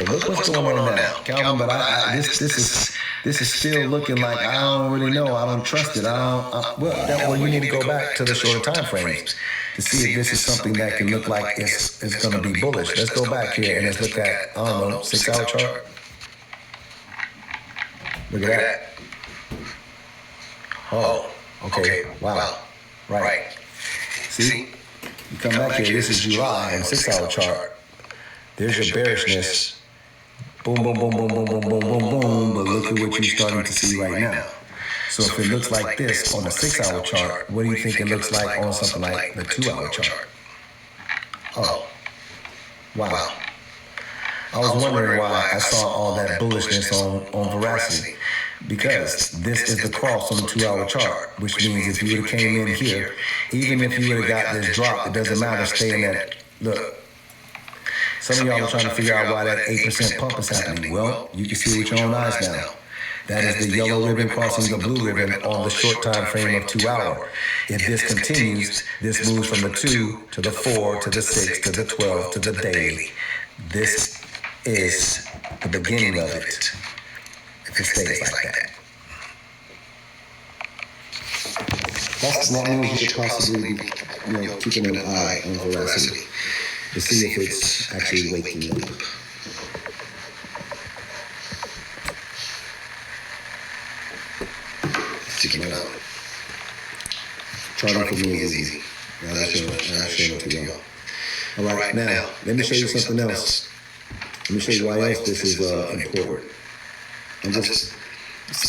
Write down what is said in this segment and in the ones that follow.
But look what's going on now, Calvin. But this is still looking like I don't really know. I don't trust it. Well, you need to go back to the shorter time frames to see if this is something that can look like it's going to be bullish. Let's go back here and let's look at, I don't know, 6-hour chart. Look at that. Oh, okay. Wow. Right. See? You come back here, this is July and 6-hour chart. There's your bearishness. Boom, boom, boom, boom, boom, boom, boom, boom, boom. But look at what you're starting to see right now. So if it looks like this on the 6-hour chart, what do you think it looks like on something like the 2-hour chart? Oh, wow. I was wondering why I saw all that bullishness on Veracity. Because this is the cross on the 2-hour chart, which means if you would have came in here, even if you would have got this drop, it doesn't matter, stay in that. Look, some of y'all are trying to figure out why that 8% pump is happening. Well, you can see with your own eyes now. That is the yellow ribbon crossing the blue ribbon on the short time frame of 2 hour. If this continues, this moves from the 2 to the 4 to the 6 to the 12 to the daily. This is the beginning of it. If it stays like that. That means you could possibly be, keeping an eye on Veracity to see if it's actually waking up. Check it out. Charting for me is easy. Now that's showing it to y'all. All right, now let me show you something else. Let me show you why else this is important. I'm just,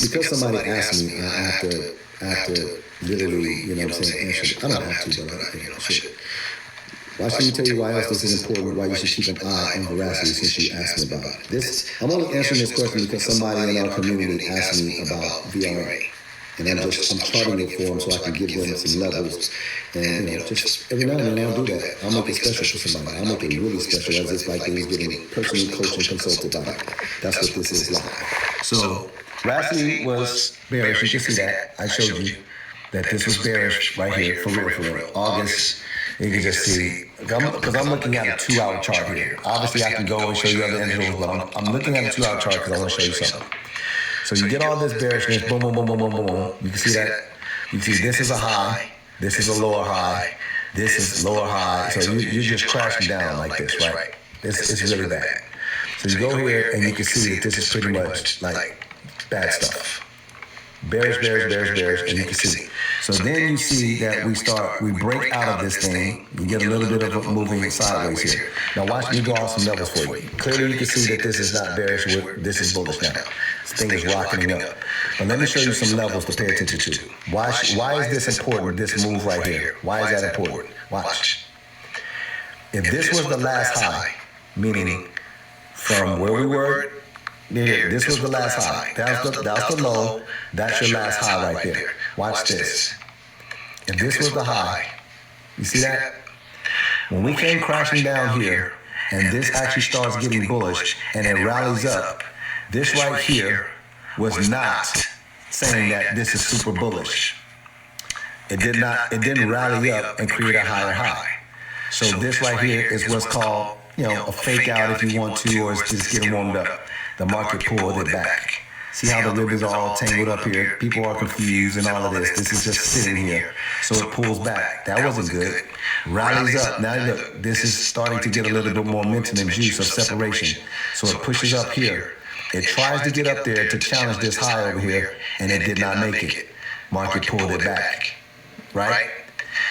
because somebody asked me, I have to literally, answer. I don't have to, but I should. Why should you tell you why else this is important, why you should keep an eye on Veracity since you asked me about it? I'm only answering this question because somebody in our community asked me about VRA. And I'm charting it for them so I can give them some levels. And, just every now and then I'll do that. I'll make it special for somebody. I'll make it really special as if like they was getting personally coached and consulted by them. That's what this is like. So, Veracity was bearish. You can see that. I showed you that this was bearish right here, for real. August, you can just see, because I'm looking at a 2-hour chart here. Obviously, I can go and show you other individuals, but I'm looking at a 2-hour chart because I want to show you something. So you get all this bearishness, boom, boom, boom, boom, boom, boom. You can see that. You can see this is a high, this is a lower high, this is lower high. So you're just crashing down like this, right? It's really bad. So you go here and you can see that this is pretty much like bad stuff. Bearish, and you can see. So then you see that we break out of this thing. You get a little bit of a moving sideways here. Now watch me go off some levels for you. Clearly you can see that this is not bearish, this is bullish now. This thing is rocketing up. But let me show you some levels to pay attention to. Why is this important, this move right here? Why is that important? Watch. If this was the last high, meaning from where we were, this was the last high. That was the low. That's your last high right there. Watch this. If this was the high, you see that? When we came crashing down here, and this actually starts getting bullish, and it rallies up, this right here was not saying that this is super bullish. It didn't rally up and create a higher high. So this right here is what's called, a fake out if you want to, or it's just getting warmed up. The market pulled it back. See how the ribbons are all tangled up here? People are confused and all of this. This is just sitting here. So it pulls back. That wasn't good. Rallies up. Now look, this is starting to get a little bit more momentum and juice of separation. So it pushes up here. It tries to get up there to challenge this high over here, and it did not make it. Market pulled it back. Right?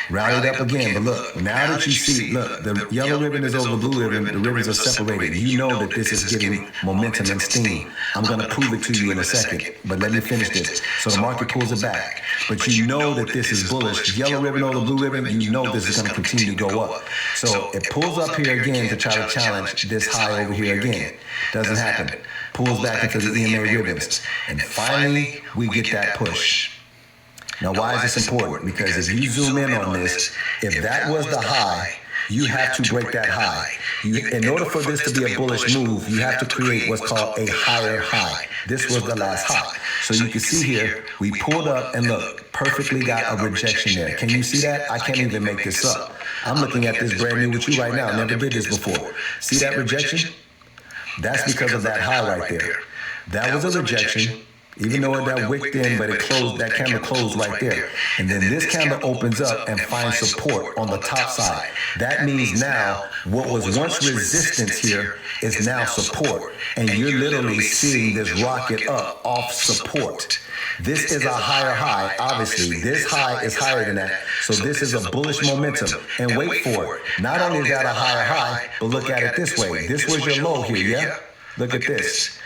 Rallied up again, but look, now that you see, look, the yellow ribbon is over the blue ribbon, the ribbons are separated. You know that this is getting momentum and steam. I'm going to prove it to you in a second, but let me finish this. So the market pulls it back, but you know that this is bullish. Yellow ribbon over the blue ribbon, you know this is going to continue to go up. So it pulls up here again to try to challenge this high over here again. Doesn't happen. Pulls back into the EMA ribbons. And finally, we get that push. Now, why is this important? Because if you zoom in on this, if that was the high, you have to break that high. In order for this to be a bullish move, you have to create what's called a higher high. This was the last high. So you can see here, we pulled up and look, perfectly got a rejection there. Can you see that? I can't even make this up. I'm looking at this brand new with you right now. Never did this before. See that rejection? That's because of that high right there. That was a rejection. Even though that wicked in, but it closed, that candle closed right there. And then this candle opens up and finds support on the top side. That means now what was once resistance here is now support. And you're literally seeing this rocket up off support. This is a higher high, obviously. This high is higher than that. So this is a bullish momentum. And wait for it. Not only is that a higher high, but look at it this way. This was your low here, yeah? Look at this.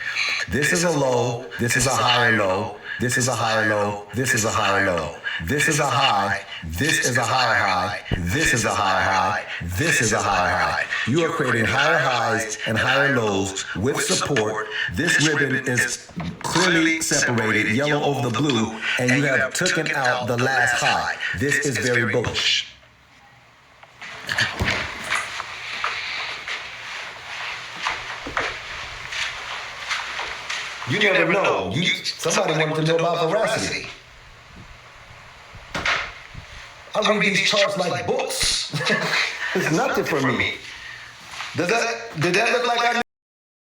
This is a low, this is a higher low, this is a higher low, this is a higher low. This is a high, this is a higher high, this is a higher high, this is a higher high. You are creating higher highs and higher lows with support. This ribbon is clearly separated, yellow over the blue, and you have taken out the last high. This is very bullish. You never know. Somebody wanted to know about veracity. I read these charts like books. It's nothing for me. Did that look like I